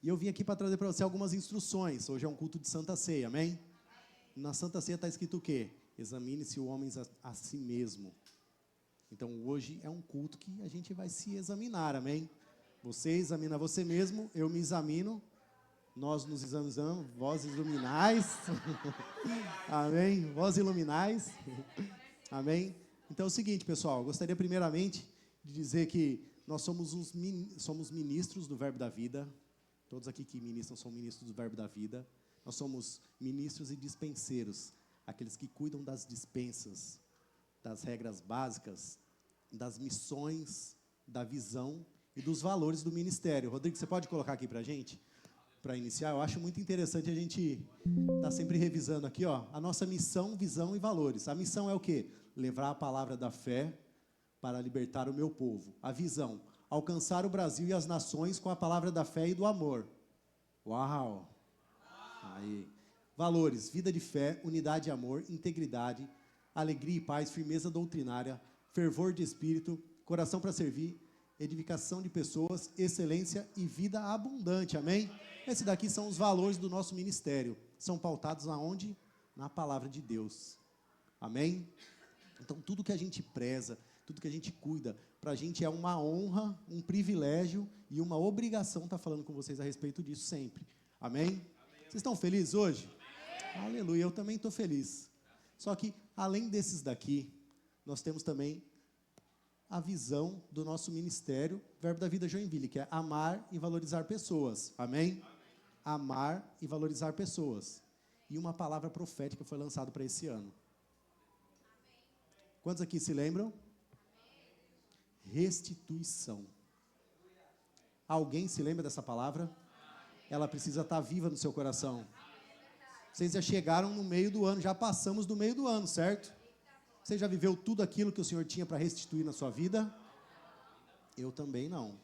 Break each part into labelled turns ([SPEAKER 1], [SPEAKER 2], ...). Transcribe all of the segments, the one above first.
[SPEAKER 1] E eu vim aqui para trazer para você algumas instruções. Hoje é um culto de Santa Ceia, amém? Na Santa Ceia está escrito o quê? Examine-se o homem a si mesmo. Então, hoje é um culto que a gente vai se examinar, amém? Você examina você mesmo, eu me examino, nós nos examinamos, vós iluminais, amém? Vós iluminais, amém? Então é o seguinte, pessoal, eu gostaria primeiramente de dizer que nós somos ministros do Verbo da Vida. Todos aqui que ministram são ministros do Verbo da Vida. Nós somos ministros e dispenseiros, aqueles que cuidam das dispensas, das regras básicas, das missões, da visão e dos valores do ministério. Rodrigo, você pode colocar aqui para a gente? Para iniciar, eu acho muito interessante a gente estar sempre revisando aqui, ó, a nossa missão, visão e valores. A missão é o quê? Levar a palavra da fé para libertar o meu povo. A visão, alcançar o Brasil e as nações com a palavra da fé e do amor. Uau! Aí. Valores, vida de fé, unidade e amor, integridade, alegria e paz, firmeza doutrinária, fervor de espírito, coração para servir, edificação de pessoas, excelência e vida abundante, amém? Esses daqui são os valores do nosso ministério. São pautados aonde? Na palavra de Deus, amém? Então, tudo que a gente preza, tudo que a gente cuida, para a gente é uma honra, um privilégio e uma obrigação estar falando com vocês a respeito disso sempre, amém? Vocês estão felizes hoje? Amém. Aleluia, eu também estou feliz. Só que, além desses daqui, nós temos também a visão do nosso ministério, Verbo da Vida Joinville, que é amar e valorizar pessoas, amém? Amar e valorizar pessoas. E uma palavra profética foi lançada para esse ano. Quantos aqui se lembram? Restituição. Alguém se lembra dessa palavra? Ela precisa estar viva no seu coração. Vocês já chegaram no meio do ano, já passamos do meio do ano, certo? Você já viveu tudo aquilo que o Senhor tinha para restituir na sua vida? Eu também não.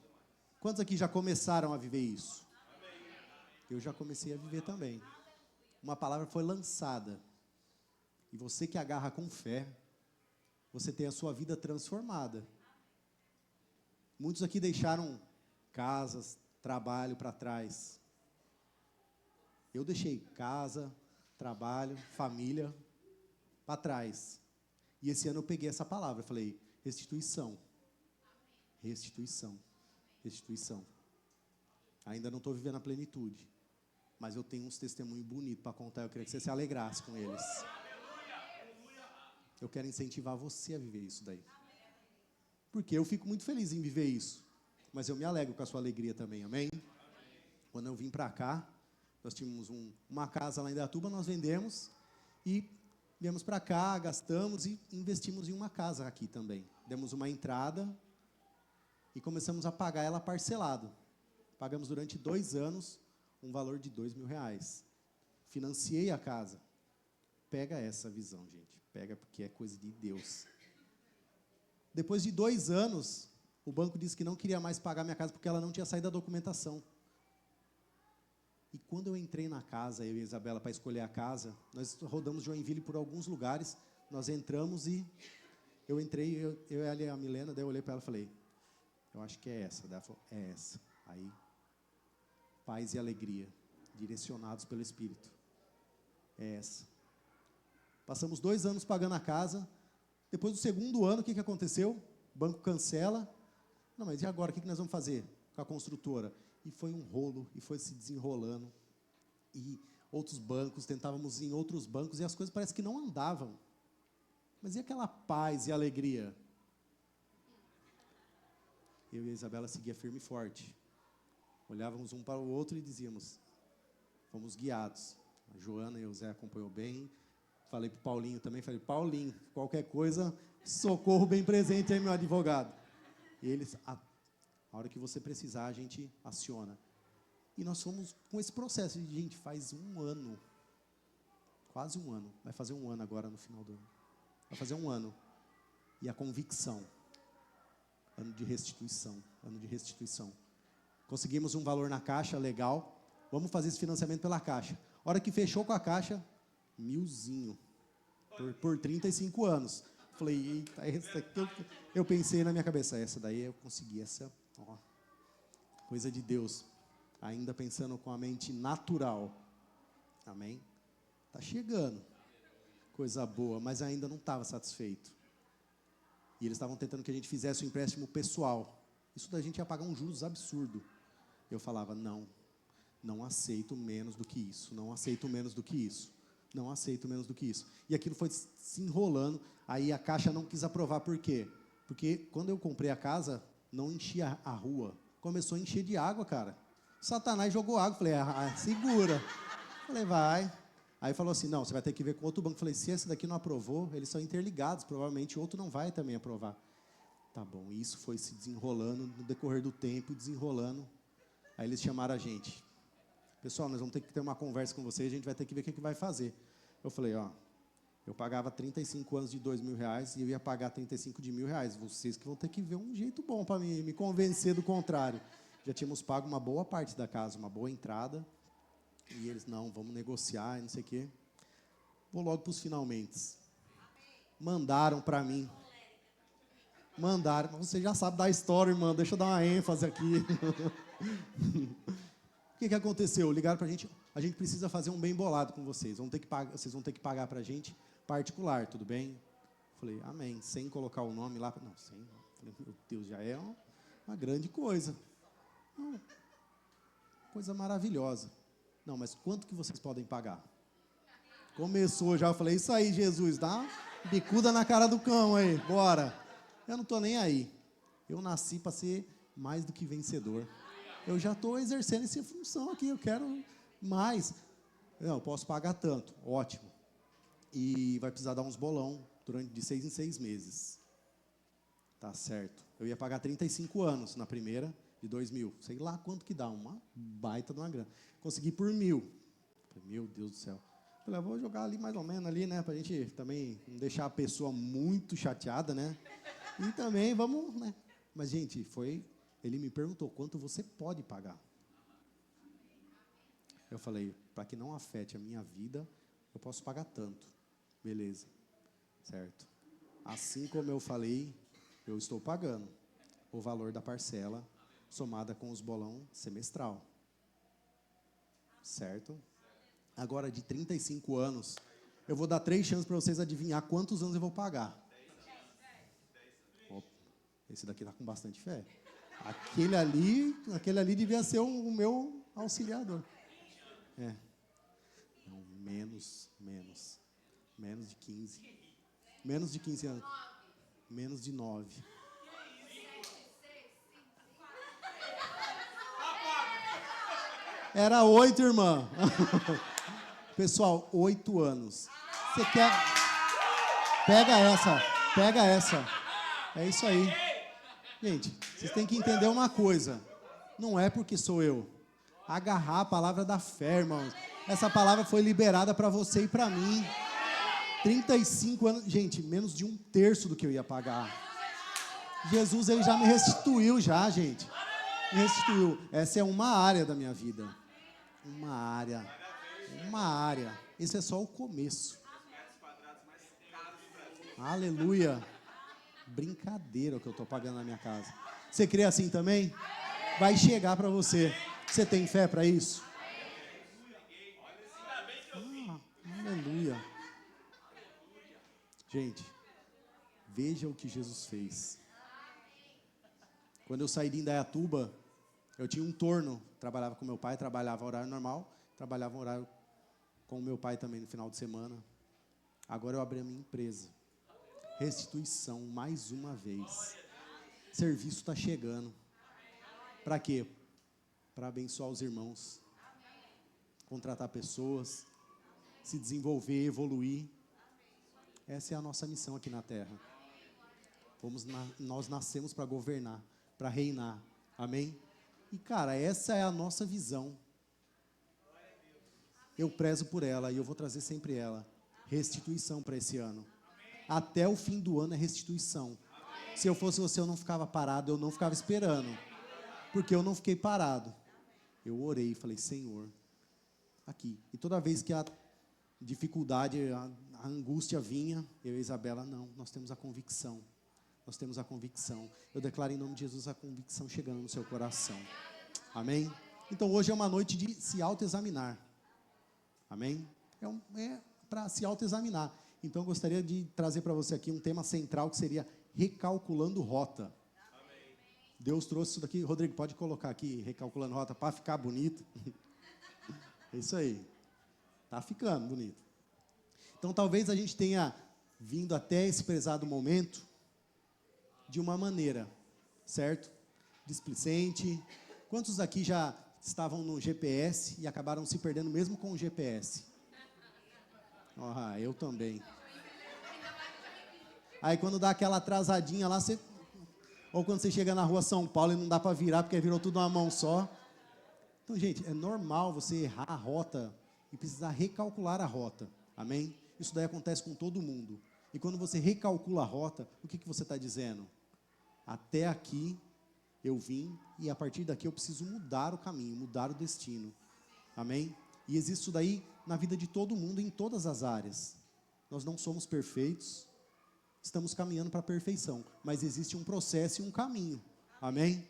[SPEAKER 1] Quantos aqui já começaram a viver isso? Eu já comecei a viver também. Uma palavra foi lançada. E você que agarra com fé, você tem a sua vida transformada. Muitos aqui deixaram casas, trabalho para trás. Eu deixei casa, trabalho, família para trás. E esse ano eu peguei essa palavra, eu falei, restituição. Restituição. Restituição. Ainda não estou vivendo a plenitude, mas eu tenho uns testemunhos bonitos para contar, eu queria que você se alegrasse com eles. Eu quero incentivar você a viver isso daí. Porque eu fico muito feliz em viver isso, mas eu me alegro com a sua alegria também, amém? Quando eu vim para cá, nós tínhamos uma casa lá em Indaiatuba, nós vendemos e viemos para cá, gastamos e investimos em uma casa aqui também. Demos uma entrada e começamos a pagar ela parcelado. Pagamos durante 2 anos um valor de R$2.000. Financiei a casa. Pega essa visão, gente. Pega porque é coisa de Deus. Depois de 2 anos, o banco disse que não queria mais pagar minha casa porque ela não tinha saído da documentação. E quando eu entrei na casa, eu e a Isabela, para escolher a casa, nós rodamos Joinville por alguns lugares, nós entramos e eu entrei, eu e a Milena, daí eu olhei para ela e falei, eu acho que é essa. Daí ela falou, é essa. Aí, paz e alegria, direcionados pelo Espírito. É essa. Passamos 2 anos pagando a casa, depois do 2º ano, o que aconteceu? O banco cancela. Não, mas e agora, o que nós vamos fazer com a construtora? E foi um rolo, e foi se desenrolando. E outros bancos, tentávamos ir em outros bancos, e as coisas parece que não andavam. Mas e aquela paz e alegria? Eu e a Isabela seguia firme e forte. Olhávamos um para o outro e dizíamos, fomos guiados. A Joana e o Zé acompanhou bem. Falei para o Paulinho também, falei, Paulinho, qualquer coisa, socorro bem presente aí, meu advogado. E eles, a hora que você precisar, a gente aciona. E nós fomos com esse processo. E, gente, faz 1 ano. Quase 1 ano. Vai fazer 1 ano agora no final do ano. Vai fazer 1 ano. E a convicção. Ano de restituição. Ano de restituição. Conseguimos um valor na caixa, legal. Vamos fazer esse financiamento pela caixa. Hora que fechou com a caixa, 1.000. Por 35 anos. Falei, eita, essa aqui eu pensei na minha cabeça, essa daí eu consegui, essa, ó, coisa de Deus. ainda pensando com a mente natural. Amém? Está chegando. Coisa boa, mas ainda não estava satisfeito. E eles estavam tentando que a gente fizesse um empréstimo pessoal. Isso da gente ia pagar um juros absurdo. Eu falava, não aceito menos do que isso, não aceito menos do que isso, não aceito menos do que isso. E aquilo foi se enrolando, aí a Caixa não quis aprovar, por quê? Porque quando eu comprei a casa, não enchia a rua, começou a encher de água, cara. Satanás jogou água, falei, segura. Falei, vai. Aí falou assim, não, você vai ter que ver com outro banco. Falei, se esse daqui não aprovou, eles são interligados, provavelmente outro não vai também aprovar. Tá bom, e isso foi se desenrolando no decorrer do tempo, desenrolando. Aí eles chamaram a gente. Pessoal, nós vamos ter que ter uma conversa com vocês, a gente vai ter que ver o que vai fazer. Eu falei, eu pagava 35 anos de R$2.000 e eu ia pagar 35 de R$1.000. Vocês que vão ter que ver um jeito bom para me convencer do contrário. Já tínhamos pago uma boa parte da casa, uma boa entrada. E eles, não, vamos negociar, não sei o quê. Vou logo para os finalmente. Mandaram para mim. Mandaram. Você já sabe da história, irmão. Deixa eu dar uma ênfase aqui. O que aconteceu? Ligaram para a gente precisa fazer um bem bolado com vocês. Vocês vão ter que pagar para a gente particular, tudo bem? Falei, amém. Sem colocar o nome lá. Não, sem. Falei, meu Deus, já é uma grande coisa. Coisa maravilhosa. Não, mas quanto que vocês podem pagar? Começou já, eu falei, isso aí, Jesus, dá bicuda na cara do cão aí, bora. Eu não estou nem aí. Eu nasci para ser mais do que vencedor. Eu já estou exercendo essa função aqui, eu quero mais. Não, eu posso pagar tanto, ótimo. E vai precisar dar uns bolão durante de 6 em 6 meses. Tá certo. Eu ia pagar 35 anos na primeira, de 2.000. Sei lá quanto que dá, uma baita de uma grana. Consegui por 1.000. Meu Deus do céu. Falei, vou jogar ali mais ou menos ali, né? Pra gente também não deixar a pessoa muito chateada, né? E também vamos, né? Mas, gente, ele me perguntou, quanto você pode pagar? Eu falei, para que não afete a minha vida, eu posso pagar tanto. Beleza. Certo. Assim como eu falei, eu estou pagando o valor da parcela somada com os bolão semestral. Certo? Agora, de 35 anos, eu vou dar 3 chances para vocês adivinhar quantos anos eu vou pagar. Opa, esse daqui está com bastante fé. Aquele ali devia ser o meu auxiliador. Não, menos de 15. Menos de 15 anos. Menos de 9. Era 8, irmã. Pessoal, 8 anos. Você quer... Pega essa. É isso aí. Gente, vocês têm que entender uma coisa. Não é porque sou eu. Agarrar a palavra da fé, irmãos. Essa palavra foi liberada para você e para mim. 35 anos. Gente, menos de 1/3 do que eu ia pagar. Jesus, ele já me restituiu já, gente. Me restituiu. Essa é uma área da minha vida. Uma área. Esse é só o começo. Aleluia. Brincadeira o que eu estou pagando na minha casa. Você crê assim também? Vai chegar para você. Você tem fé para isso? Aleluia. Gente, veja o que Jesus fez. Quando eu saí de Indaiatuba, eu tinha um turno. Trabalhava com meu pai, trabalhava horário normal. Trabalhava horário com o meu pai também no final de semana. Agora eu abri a minha empresa. Restituição, mais uma vez. Serviço está chegando. Para quê? Para abençoar os irmãos. Contratar pessoas. Se desenvolver, evoluir. Essa é a nossa missão aqui na terra. Nós nascemos para governar, para reinar. Amém? E, cara, essa é a nossa visão. Eu prezo por ela e eu vou trazer sempre ela. Restituição para esse ano. Até o fim do ano é restituição. Se eu fosse você, eu não ficava parado, eu não ficava esperando. Porque eu não fiquei parado. Eu orei e falei, Senhor, aqui. E toda vez que a dificuldade, a angústia vinha, eu e a Isabela, não, nós temos a convicção. Nós temos a convicção. Eu declaro em nome de Jesus a convicção chegando no seu coração. Amém? Então hoje é uma noite de se autoexaminar. Amém? É para se autoexaminar. Então eu gostaria de trazer para você aqui um tema central que seria recalculando rota. Amém. Deus trouxe isso daqui. Rodrigo, pode colocar aqui, recalculando rota, para ficar bonito. É isso aí. Está ficando bonito. Então talvez a gente tenha vindo até esse prezado momento de uma maneira, certo? Displicente. Quantos aqui já estavam no GPS e acabaram se perdendo mesmo com o GPS? Eu também. Aí quando dá aquela atrasadinha lá, ou quando você chega na rua São Paulo e não dá para virar porque virou tudo uma mão só. Então, gente, é normal você errar a rota e precisar recalcular a rota. Amém? Isso daí acontece com todo mundo. E quando você recalcula a rota, o que você está dizendo? Até aqui eu vim e a partir daqui eu preciso mudar o caminho, mudar o destino. Amém? E existe isso daí na vida de todo mundo, em todas as áreas. Nós não somos perfeitos, estamos caminhando para a perfeição, mas existe um processo e um caminho. Amém?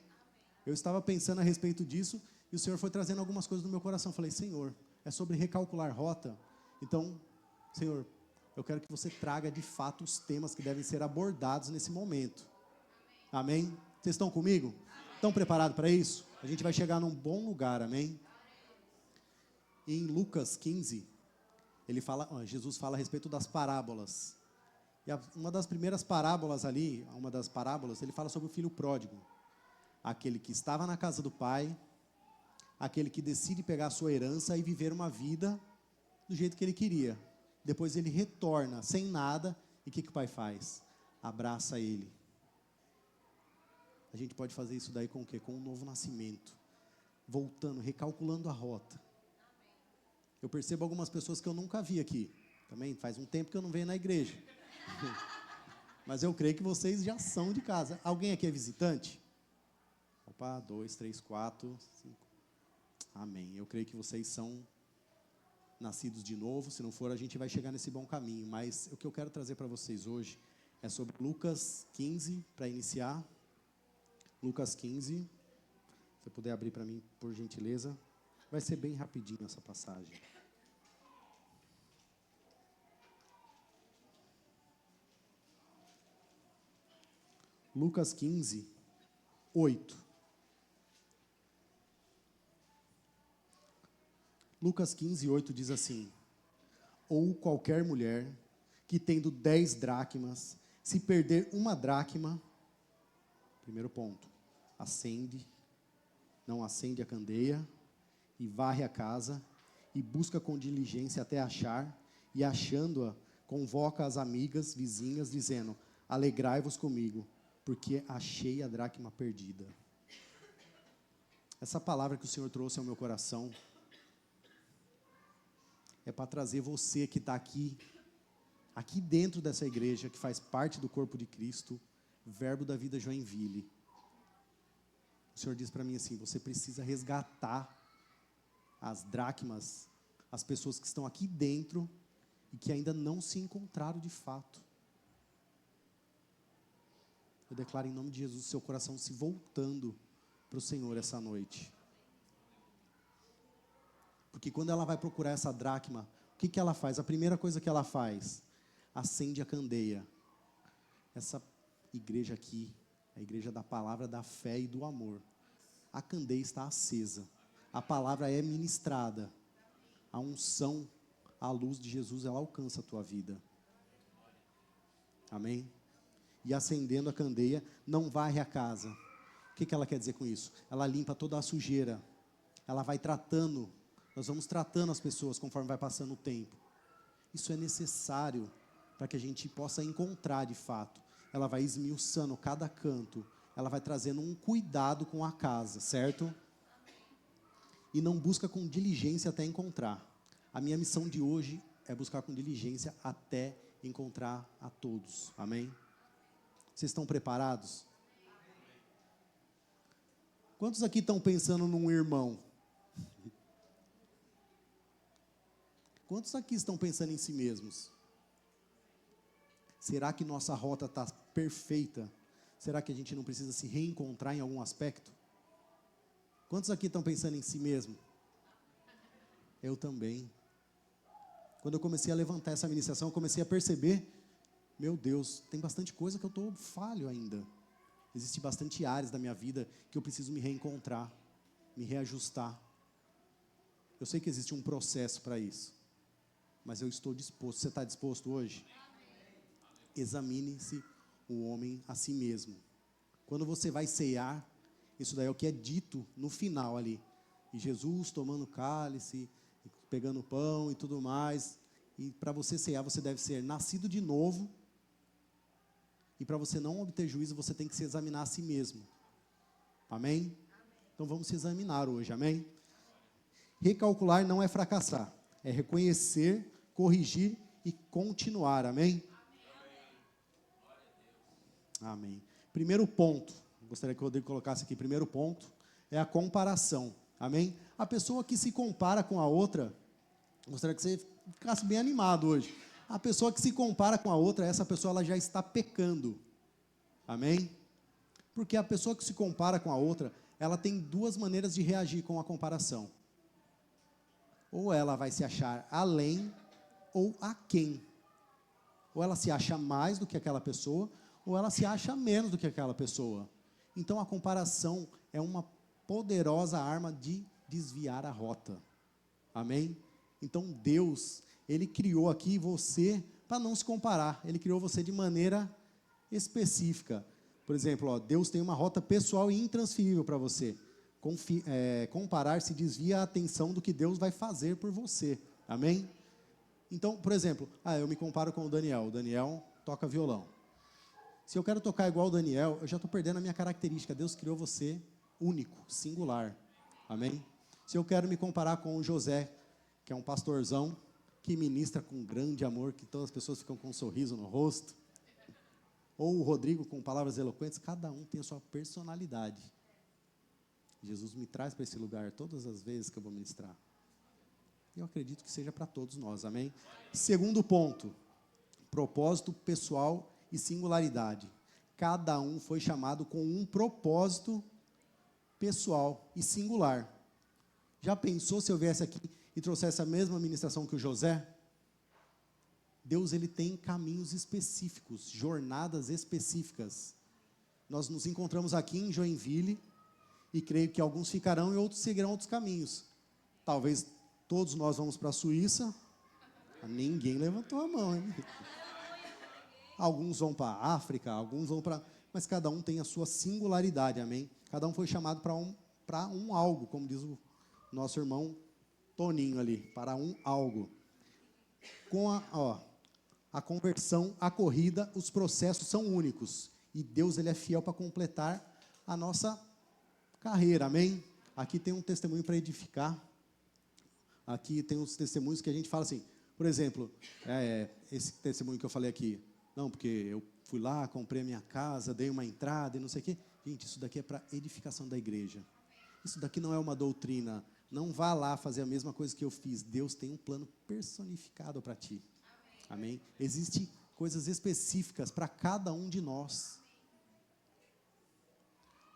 [SPEAKER 1] Eu estava pensando a respeito disso e o Senhor foi trazendo algumas coisas no meu coração. Eu falei, Senhor, é sobre recalcular rota. Então, Senhor, eu quero que você traga de fato os temas que devem ser abordados nesse momento. Amém? Vocês estão comigo? Estão preparados para isso? A gente vai chegar num bom lugar, amém? E em Lucas 15, Jesus fala a respeito das parábolas. E uma das primeiras parábolas ali, ele fala sobre o filho pródigo. Aquele que estava na casa do pai, aquele que decide pegar a sua herança e viver uma vida do jeito que ele queria. Depois ele retorna sem nada, e o que o pai faz? Abraça ele. A gente pode fazer isso daí com o quê? Com um novo nascimento. Voltando, recalculando a rota. Eu percebo algumas pessoas que eu nunca vi aqui. Também faz um tempo que eu não venho na igreja. Mas eu creio que vocês já são de casa. Alguém aqui é visitante? Opa, 2, 3, 4, 5. Amém. Eu creio que vocês são nascidos de novo. Se não for, a gente vai chegar nesse bom caminho. Mas o que eu quero trazer para vocês hoje é sobre Lucas 15, para iniciar. Lucas 15. Se você puder abrir para mim, por gentileza. Vai ser bem rapidinho essa passagem. Lucas 15, 8. Lucas 15, 8 diz assim: ou qualquer mulher que tendo 10 dracmas, se perder uma dracma, primeiro ponto, não acende a candeia, e varre a casa, e busca com diligência até achar, e achando-a, convoca as amigas, vizinhas, dizendo: alegrai-vos comigo, porque achei a dracma perdida. Essa palavra que o Senhor trouxe ao meu coração é para trazer você que está aqui dentro dessa igreja, que faz parte do corpo de Cristo, Verbo da Vida Joinville. O Senhor diz para mim assim: você precisa resgatar as dracmas, as pessoas que estão aqui dentro e que ainda não se encontraram de fato. Eu declaro em nome de Jesus seu coração se voltando para o Senhor essa noite. Porque quando ela vai procurar essa dracma, o que ela faz? A primeira coisa que ela faz, acende a candeia. Essa igreja aqui, a igreja da palavra, da fé e do amor. A candeia está acesa. A palavra é ministrada. A unção, a luz de Jesus, ela alcança a tua vida. Amém? E acendendo a candeia, não varre a casa. O que ela quer dizer com isso? Ela limpa toda a sujeira. Ela vai tratando. Nós vamos tratando as pessoas conforme vai passando o tempo. Isso é necessário para que a gente possa encontrar de fato. Ela vai esmiuçando cada canto. Ela vai trazendo um cuidado com a casa, certo? E não busca com diligência até encontrar. A minha missão de hoje é buscar com diligência até encontrar a todos. Amém? Vocês estão preparados? Quantos aqui estão pensando num irmão? Quantos aqui estão pensando em si mesmos? Será que nossa rota está perfeita? Será que a gente não precisa se reencontrar em algum aspecto? Quantos aqui estão pensando em si mesmo? Eu também. Quando eu comecei a levantar essa ministração, eu comecei a perceber, meu Deus, tem bastante coisa que eu estou falho ainda. Existem bastante áreas da minha vida que eu preciso me reencontrar, me reajustar. Eu sei que existe um processo para isso, mas eu estou disposto. Você está disposto hoje? Examine-se o homem a si mesmo. Quando você vai ceiar, isso daí é o que é dito no final ali. E Jesus tomando o cálice, pegando o pão e tudo mais. E para você ceiar, você deve ser nascido de novo. E para você não obter juízo, você tem que se examinar a si mesmo. Amém? Então vamos se examinar hoje, amém? Recalcular não é fracassar, é reconhecer, corrigir e continuar, amém? Amém. Primeiro ponto, gostaria que o Rodrigo colocasse aqui, primeiro ponto, é a comparação, amém? A pessoa que se compara com a outra, gostaria que você ficasse bem animado hoje. A pessoa que se compara com a outra, essa pessoa ela já está pecando, amém? Porque a pessoa que se compara com a outra, ela tem duas maneiras de reagir com a comparação. Ou ela vai se achar além ou aquém. Ou ela se acha mais do que aquela pessoa, ou ela se acha menos do que aquela pessoa. Então a comparação é uma poderosa arma de desviar a rota. Amém? Então Deus, Ele criou aqui você para não se comparar. Ele criou você de maneira específica. Por exemplo, ó, Deus tem uma rota pessoal e intransferível para você. Comparar se desvia a atenção do que Deus vai fazer por você. Amém? Então, por exemplo, eu me comparo com o Daniel. O Daniel toca violão. Se eu quero tocar igual o Daniel, eu já estou perdendo a minha característica. Deus criou você único, singular. Amém? Se eu quero me comparar com o José, que é um pastorzão, que ministra com grande amor, que todas as pessoas ficam com um sorriso no rosto, ou o Rodrigo com palavras eloquentes, cada um tem a sua personalidade. Jesus me traz para esse lugar todas as vezes que eu vou ministrar. Eu acredito que seja para todos nós, amém? Segundo ponto, propósito pessoal e singularidade. Cada um foi chamado com um propósito pessoal e singular. Já pensou se eu viesse aqui e trouxesse a mesma ministração que o José? Deus, ele tem caminhos específicos, jornadas específicas. Nós nos encontramos aqui em Joinville e creio que alguns ficarão e outros seguirão outros caminhos. Talvez todos nós vamos para a Suíça. Ninguém levantou a mão, hein? Alguns vão para a África, alguns vão para... Mas cada um tem a sua singularidade, amém? Cada um foi chamado para um algo, como diz o nosso irmão Toninho ali, para um algo. Com a conversão, a corrida, os processos são únicos. E Deus, ele é fiel para completar a nossa carreira, amém? Aqui tem um testemunho para edificar. Aqui tem uns testemunhos que a gente fala assim, por exemplo, esse testemunho que eu falei aqui, não, porque eu fui lá, comprei a minha casa, dei uma entrada e não sei o quê. Gente, isso daqui é para edificação da igreja. Isso daqui não é uma doutrina. Não vá lá fazer a mesma coisa que eu fiz. Deus tem um plano personificado para ti. Amém? Existem coisas específicas para cada um de nós.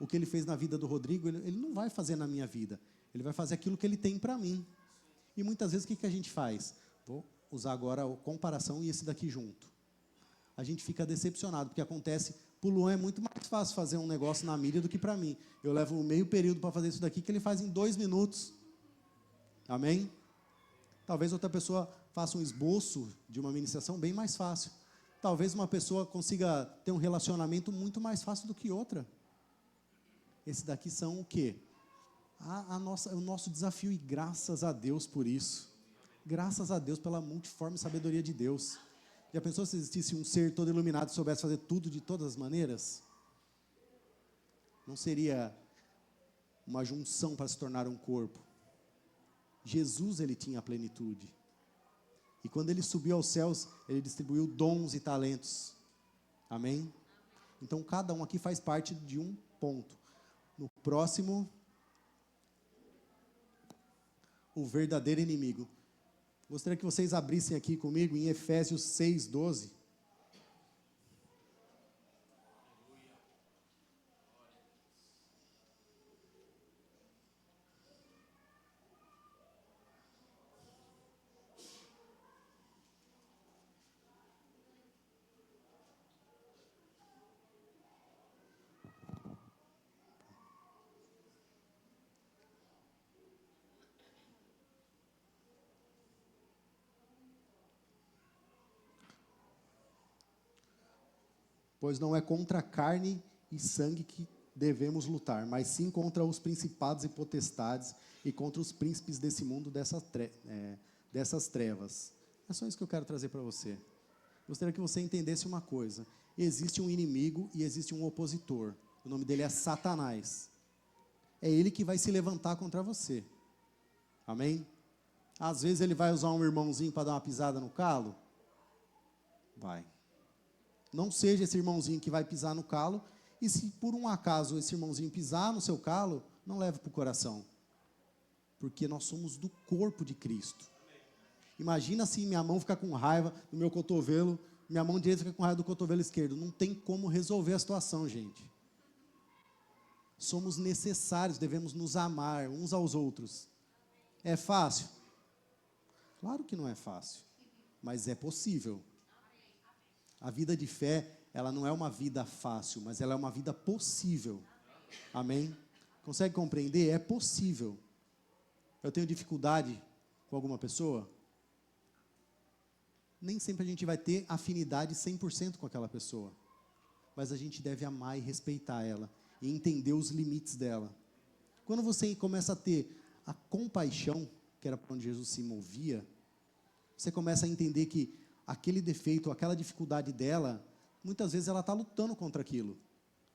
[SPEAKER 1] O que ele fez na vida do Rodrigo, ele não vai fazer na minha vida. Ele vai fazer aquilo que ele tem para mim. E muitas vezes o que a gente faz? Vou usar agora a comparação e esse daqui junto. A gente fica decepcionado, porque acontece, para o Luan é muito mais fácil fazer um negócio na mídia do que para mim. Eu levo um meio período para fazer isso daqui, que ele faz em 2 minutos. Amém? Talvez outra pessoa faça um esboço de uma ministração bem mais fácil. Talvez uma pessoa consiga ter um relacionamento muito mais fácil do que outra. Esse daqui são o quê? O nosso desafio, e graças a Deus por isso. Graças a Deus pela multiforme sabedoria de Deus. Já pensou se existisse um ser todo iluminado e soubesse fazer tudo de todas as maneiras? Não seria uma junção para se tornar um corpo. Jesus, ele tinha a plenitude. E quando ele subiu aos céus, ele distribuiu dons e talentos. Amém? Então, cada um aqui faz parte de um ponto. No próximo, o verdadeiro inimigo. Gostaria que vocês abrissem aqui comigo em Efésios 6:12. Pois não é contra carne e sangue que devemos lutar, mas sim contra os principados e potestades e contra os príncipes desse mundo, dessas trevas. É só isso que eu quero trazer para você. Gostaria que você entendesse uma coisa. Existe um inimigo e existe um opositor. O nome dele é Satanás. É ele que vai se levantar contra você. Amém? Às vezes ele vai usar um irmãozinho para dar uma pisada no calo. Vai. Não seja esse irmãozinho que vai pisar no calo. E se por um acaso esse irmãozinho pisar no seu calo, não leve para o coração. Porque nós somos do corpo de Cristo. Imagina se minha mão ficar com raiva do meu cotovelo, minha mão direita fica com raiva do cotovelo esquerdo. Não tem como resolver a situação, gente. Somos necessários, devemos nos amar uns aos outros. É fácil? Claro que não é fácil, mas é possível. A vida de fé, ela não é uma vida fácil, mas ela é uma vida possível. Amém? Consegue compreender? É possível. Eu tenho dificuldade com alguma pessoa? Nem sempre a gente vai ter afinidade 100% com aquela pessoa. Mas a gente deve amar e respeitar ela. E entender os limites dela. Quando você começa a ter a compaixão, que era para onde Jesus se movia, você começa a entender que aquele defeito, aquela dificuldade dela, muitas vezes ela está lutando contra aquilo.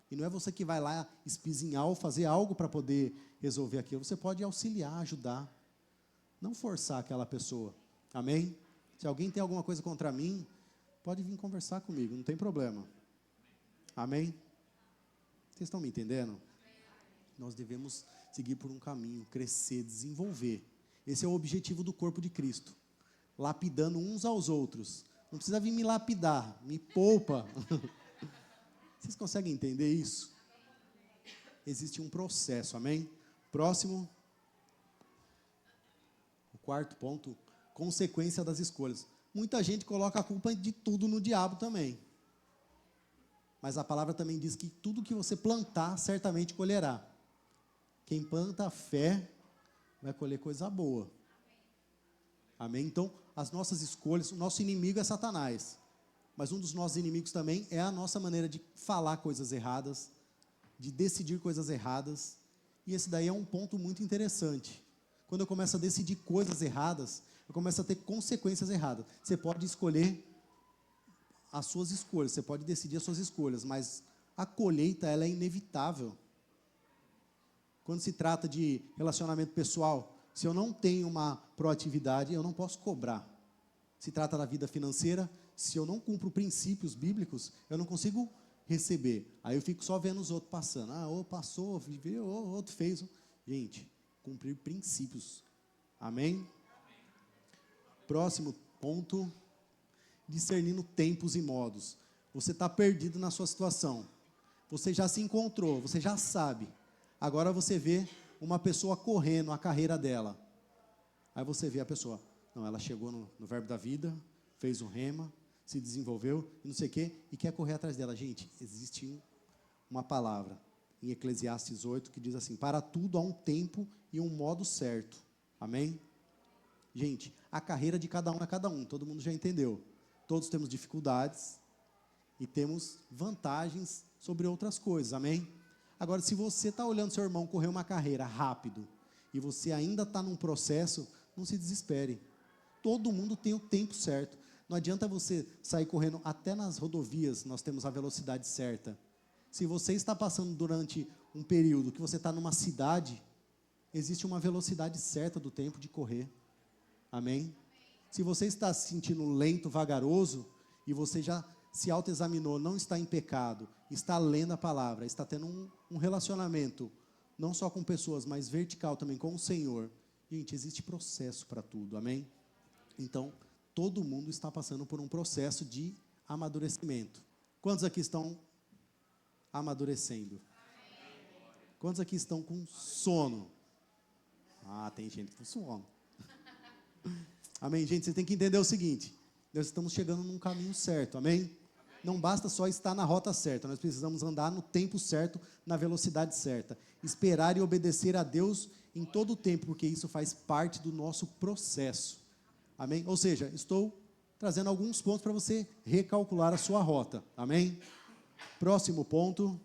[SPEAKER 1] E não é você que vai lá espizinhar ou fazer algo para poder resolver aquilo. Você pode auxiliar, ajudar. Não forçar aquela pessoa. Amém? Se alguém tem alguma coisa contra mim, pode vir conversar comigo, não tem problema. Amém? Vocês estão me entendendo? Nós devemos seguir por um caminho, crescer, desenvolver. Esse é o objetivo do corpo de Cristo. Lapidando uns aos outros. Não precisa vir me lapidar, me poupa. Vocês conseguem entender isso? Existe um processo, amém? Próximo. O quarto ponto, consequência das escolhas. Muita gente coloca a culpa de tudo no diabo também. Mas a palavra também diz que tudo que você plantar, certamente colherá. Quem planta a fé, vai colher coisa boa. Amém? Então, as nossas escolhas, o nosso inimigo é Satanás. Mas um dos nossos inimigos também é a nossa maneira de falar coisas erradas, de decidir coisas erradas. E esse daí é um ponto muito interessante. Quando eu começo a decidir coisas erradas, eu começo a ter consequências erradas. Você pode escolher as suas escolhas, você pode decidir as suas escolhas, mas a colheita, ela é inevitável. Quando se trata de relacionamento pessoal, se eu não tenho uma proatividade, eu não posso cobrar. Se trata da vida financeira, se eu não cumpro princípios bíblicos, eu não consigo receber. Aí eu fico só vendo os outros passando. Ou passou, viveu, ou outro fez. Gente, cumprir princípios. Amém? Próximo ponto, discernindo tempos e modos. Você está perdido na sua situação. Você já se encontrou, você já sabe. Agora você vê uma pessoa correndo a carreira dela. Aí você vê a pessoa, não, ela chegou no verbo da vida, fez um rema, se desenvolveu, e não sei o quê, e quer correr atrás dela. Gente, existe uma palavra em Eclesiastes 8 que diz assim, para tudo há um tempo e um modo certo. Amém? Gente, a carreira de cada um é cada um, todo mundo já entendeu. Todos temos dificuldades e temos vantagens sobre outras coisas, amém? Agora, se você está olhando seu irmão correr uma carreira rápido e você ainda está num processo, não se desespere. Todo mundo tem o tempo certo. Não adianta você sair correndo, até nas rodovias nós temos a velocidade certa. Se você está passando durante um período que você está numa cidade, existe uma velocidade certa do tempo de correr. Amém? Se você está se sentindo lento, vagaroso, e você já se autoexaminou, não está em pecado, está lendo a palavra, está tendo um relacionamento, não só com pessoas, mas vertical também com o Senhor. Gente, existe processo para tudo, amém? Então, todo mundo está passando por um processo de amadurecimento. Quantos aqui estão amadurecendo? Quantos aqui estão com sono? Tem gente com sono. Amém, gente? Você tem que entender o seguinte, nós estamos chegando num caminho certo, amém? Não basta só estar na rota certa, nós precisamos andar no tempo certo, na velocidade certa. Esperar e obedecer a Deus em todo o tempo, porque isso faz parte do nosso processo. Amém? Ou seja, estou trazendo alguns pontos para você recalcular a sua rota. Amém? Próximo ponto.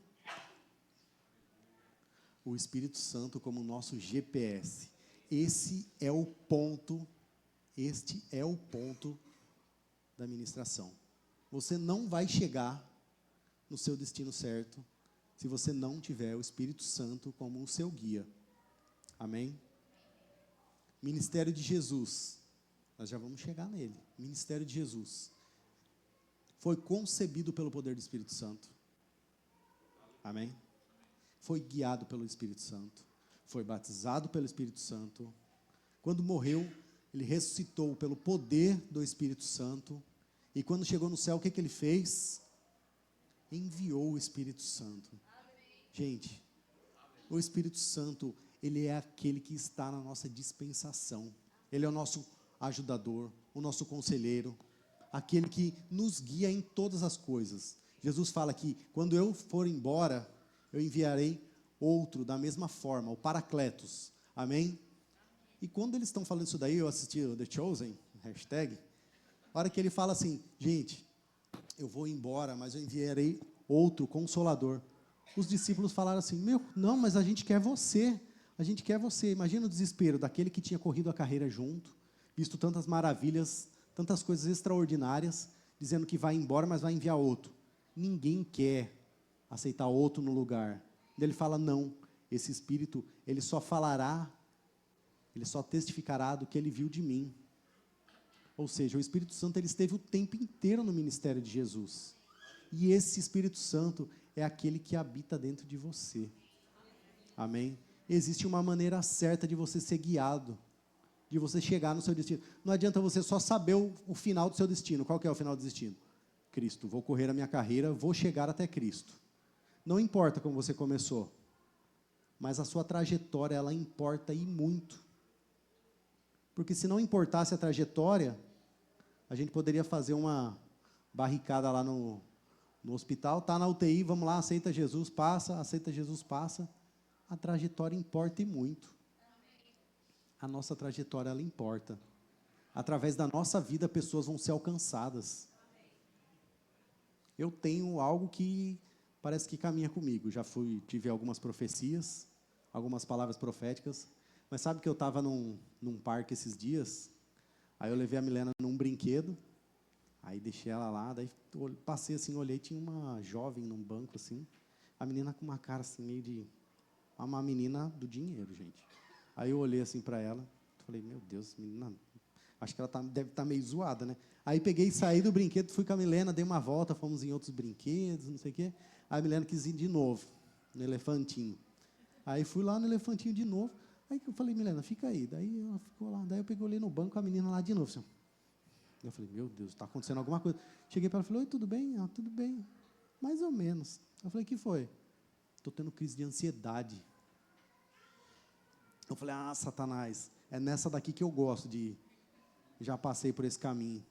[SPEAKER 1] O Espírito Santo como nosso GPS. Este é o ponto da ministração. Você não vai chegar no seu destino certo se você não tiver o Espírito Santo como o seu guia. Amém? Ministério de Jesus. Nós já vamos chegar nele. Ministério de Jesus. Foi concebido pelo poder do Espírito Santo. Amém? Foi guiado pelo Espírito Santo. Foi batizado pelo Espírito Santo. Quando morreu, ele ressuscitou pelo poder do Espírito Santo. E quando chegou no céu, o que ele fez? Enviou o Espírito Santo. Gente, o Espírito Santo, ele é aquele que está na nossa dispensação. Ele é o nosso ajudador, o nosso conselheiro, aquele que nos guia em todas as coisas. Jesus fala que quando eu for embora, eu enviarei outro da mesma forma, o Paracletos. Amém? E quando eles estão falando isso daí, eu assisti o The Chosen, hashtag, a hora que ele fala assim, gente, eu vou embora, mas eu enviarei outro Consolador. Os discípulos falaram assim, não, mas a gente quer você, a gente quer você. Imagina o desespero daquele que tinha corrido a carreira junto, visto tantas maravilhas, tantas coisas extraordinárias, dizendo que vai embora, mas vai enviar outro. Ninguém quer aceitar outro no lugar. Ele fala, não, esse Espírito, ele só falará, ele só testificará do que ele viu de mim. Ou seja, o Espírito Santo, ele esteve o tempo inteiro no ministério de Jesus. E esse Espírito Santo é aquele que habita dentro de você. Amém? Existe uma maneira certa de você ser guiado, de você chegar no seu destino. Não adianta você só saber o final do seu destino. Qual que é o final do destino? Cristo. Vou correr a minha carreira, vou chegar até Cristo. Não importa como você começou, mas a sua trajetória, ela importa e muito. Porque se não importasse a trajetória, a gente poderia fazer uma barricada lá no hospital, está na UTI, vamos lá, aceita Jesus, passa. A trajetória importa e muito. A nossa trajetória, ela importa. Através da nossa vida, pessoas vão ser alcançadas. Eu tenho algo que parece que caminha comigo. Já tive algumas profecias, algumas palavras proféticas, mas sabe que eu estava num parque esses dias, aí eu levei a Milena num brinquedo, aí deixei ela lá, daí passei assim, olhei, tinha uma jovem num banco assim, a menina com uma cara assim, meio de... uma menina do dinheiro, gente. Aí eu olhei assim para ela, falei, meu Deus, menina, acho que ela deve estar meio zoada, né? Aí peguei e saí do brinquedo, fui com a Milena, dei uma volta, fomos em outros brinquedos, não sei o quê. Aí a Milena quis ir de novo, no elefantinho. Aí fui lá no elefantinho de novo, aí eu falei, Milena, fica aí. Daí ela ficou lá, daí eu peguei, olhei no banco, a menina lá de novo, assim. Eu falei, meu Deus, está acontecendo alguma coisa. Cheguei para ela e falei, oi, tudo bem? Ah, tudo bem, mais ou menos. Eu falei, o que foi? Estou tendo crise de ansiedade. Eu falei, Satanás, é nessa daqui que eu gosto de ir. Já passei por esse caminho.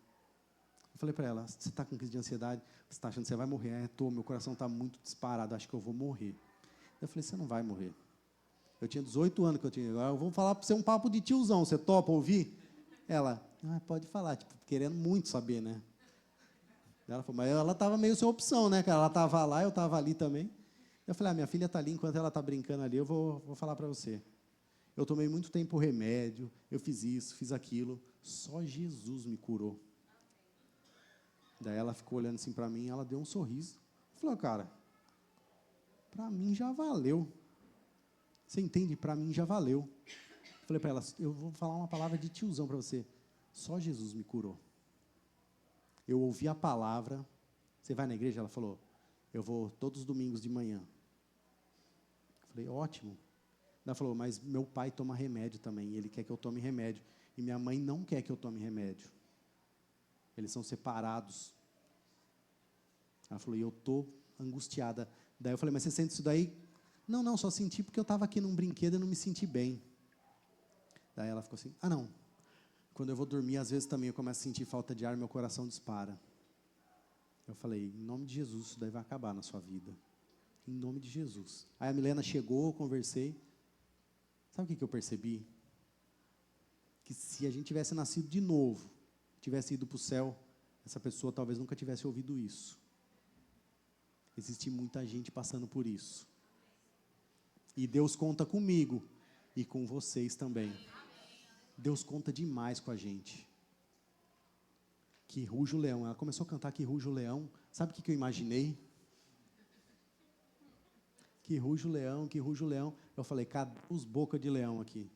[SPEAKER 1] Eu falei para ela, você está com crise de ansiedade? Você está achando que você vai morrer? Estou, meu coração está muito disparado, acho que eu vou morrer. Eu falei, você não vai morrer. Eu tinha 18 anos que eu tinha. Agora eu vou falar para você um papo de tiozão, você topa ouvir? Ela, pode falar, tipo, querendo muito saber, né? Ela falou, mas ela estava meio sem opção, né, cara? Ela estava lá, eu estava ali também. Eu falei, minha filha está ali, enquanto ela está brincando ali, eu vou falar para você. Eu tomei muito tempo remédio, eu fiz isso, fiz aquilo, só Jesus me curou. Daí ela ficou olhando assim para mim, ela deu um sorriso. Falou, cara, para mim já valeu. Você entende? Para mim já valeu. Falei para ela, eu vou falar uma palavra de tiozão para você. Só Jesus me curou. Eu ouvi a palavra. Você vai na igreja? Ela falou, eu vou todos os domingos de manhã. Falei, ótimo. Ela falou, mas meu pai toma remédio também, ele quer que eu tome remédio. E minha mãe não quer que eu tome remédio. Eles são separados. Ela falou, e eu estou angustiada. Daí eu falei, mas você sente isso daí? Não, só senti porque eu estava aqui num brinquedo e não me senti bem. Daí ela ficou assim, não. Quando eu vou dormir, às vezes também eu começo a sentir falta de ar e meu coração dispara. Eu falei, em nome de Jesus, isso daí vai acabar na sua vida. Em nome de Jesus. Aí a Milena chegou, eu conversei. Sabe o que eu percebi? Que se a gente tivesse nascido de novo, tivesse ido para o céu, essa pessoa talvez nunca tivesse ouvido isso. Existe muita gente passando por isso. E Deus conta comigo e com vocês também. Deus conta demais com a gente. Que ruge o leão. Ela começou a cantar que ruge o leão. Sabe o que eu imaginei? Que ruge o leão, que ruge o leão. Eu falei, cadê os boca de leão aqui?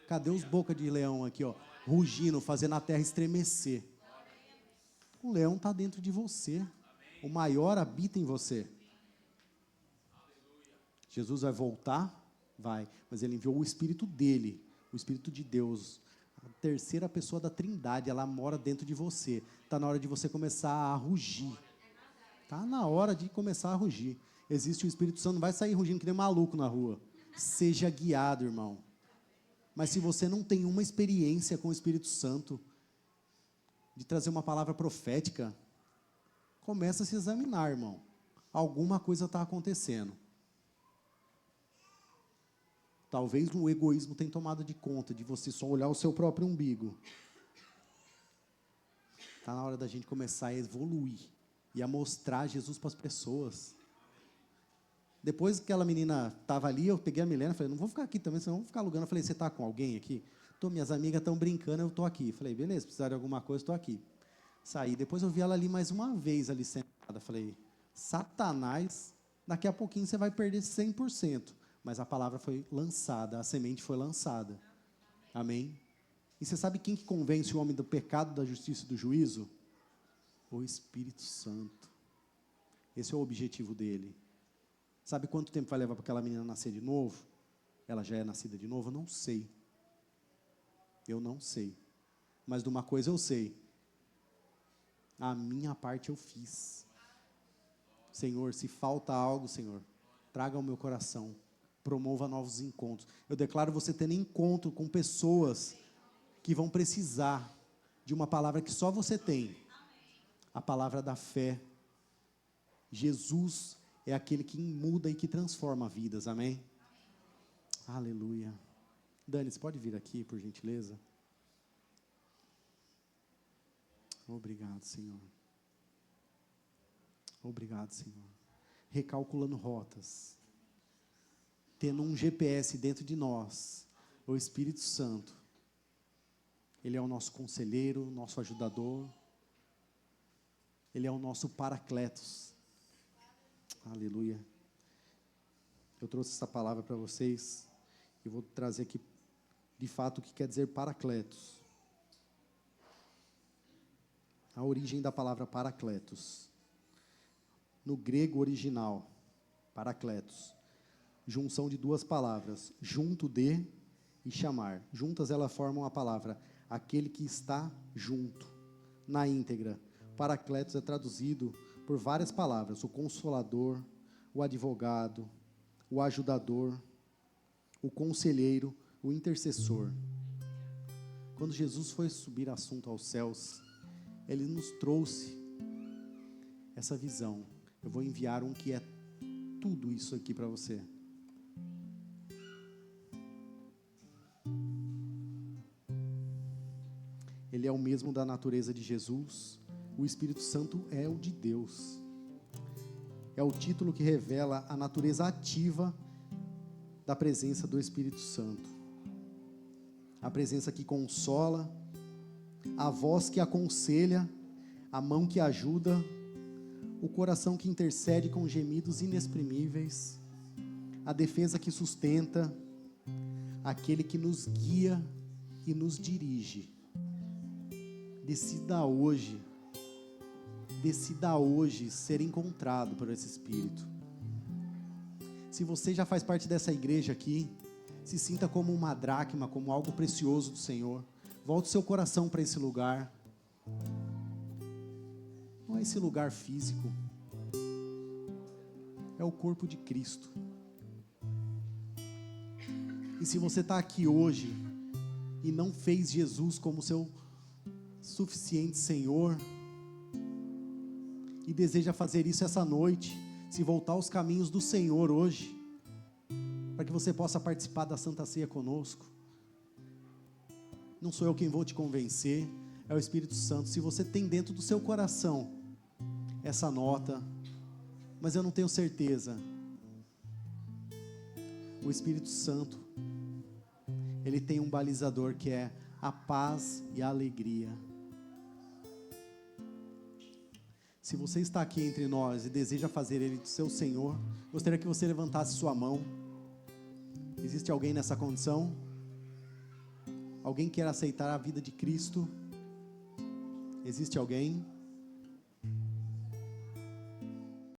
[SPEAKER 1] Cadê os boca de leão aqui, ó? Rugindo, fazendo a terra estremecer. O leão está dentro de você. O maior habita em você. Jesus vai voltar? Vai. Mas ele enviou o Espírito dele, o Espírito de Deus. A terceira pessoa da Trindade, ela mora dentro de você. Está na hora de você começar a rugir. Está na hora de começar a rugir. Existe o Espírito Santo, não vai sair rugindo que nem maluco na rua. Seja guiado, irmão. Mas se você não tem uma experiência com o Espírito Santo, de trazer uma palavra profética, começa a se examinar, irmão. Alguma coisa está acontecendo. Talvez o egoísmo tenha tomado de conta de você só olhar o seu próprio umbigo. Está na hora da gente começar a evoluir e a mostrar Jesus para as pessoas. Depois que aquela menina estava ali, eu peguei a Milena e falei, não vou ficar aqui também, senão vamos ficar alugando. Eu falei, você está com alguém aqui? Minhas amigas estão brincando, eu estou aqui. Falei, beleza, se precisar de alguma coisa, estou aqui. Saí, depois eu vi ela ali mais uma vez, ali sentada. Falei, Satanás, daqui a pouquinho você vai perder 100%. Mas a palavra foi lançada, a semente foi lançada. Amém? E você sabe quem que convence o homem do pecado, da justiça e do juízo? O Espírito Santo. Esse é o objetivo dele. Sabe quanto tempo vai levar para aquela menina nascer de novo? Ela já é nascida de novo? Eu não sei. Eu não sei. Mas de uma coisa eu sei. A minha parte eu fiz. Senhor, se falta algo, Senhor, traga ao meu coração. Promova novos encontros. Eu declaro você tendo encontro com pessoas que vão precisar de uma palavra que só você tem. A palavra da fé. Jesus é aquele que muda e que transforma vidas. Amém? Aleluia. Dani, você pode vir aqui, por gentileza? Obrigado, Senhor. Obrigado, Senhor. Recalculando rotas. Tendo um GPS dentro de nós. O Espírito Santo. Ele é o nosso conselheiro, nosso ajudador. Ele é o nosso paracletos. Aleluia. Eu trouxe essa palavra para vocês. E vou trazer aqui, de fato, o que quer dizer paracletos. A origem da palavra paracletos. No grego original, paracletos. Junção de duas palavras, junto de e chamar. Juntas elas formam a palavra, aquele que está junto, na íntegra. Paracletos é traduzido por várias palavras, o consolador, o advogado, o ajudador, o conselheiro, o intercessor. Quando Jesus foi subir assunto aos céus, Ele nos trouxe essa visão. Eu vou enviar um que é tudo isso aqui para você. Ele é o mesmo da natureza de Jesus. O Espírito Santo é o de Deus. É o título que revela a natureza ativa da presença do Espírito Santo. A presença que consola, a voz que aconselha, a mão que ajuda, o coração que intercede com gemidos inexprimíveis, a defesa que sustenta, aquele que nos guia e nos dirige. Decida hoje ser encontrado por esse Espírito. Se você já faz parte dessa igreja aqui, se sinta como uma dracma, como algo precioso do Senhor. Volte seu coração para esse lugar. Não é esse lugar físico. É o corpo de Cristo. E se você está aqui hoje e não fez Jesus como seu suficiente Senhor, e deseja fazer isso essa noite, se voltar aos caminhos do Senhor hoje, para que você possa participar da Santa Ceia conosco. Não sou eu quem vou te convencer, é o Espírito Santo. Se você tem dentro do seu coração essa nota, mas eu não tenho certeza. O Espírito Santo, ele tem um balizador que é a paz e a alegria. Se você está aqui entre nós e deseja fazer Ele seu Senhor, gostaria que você levantasse sua mão. Existe alguém nessa condição? Alguém quer aceitar a vida de Cristo? Existe alguém?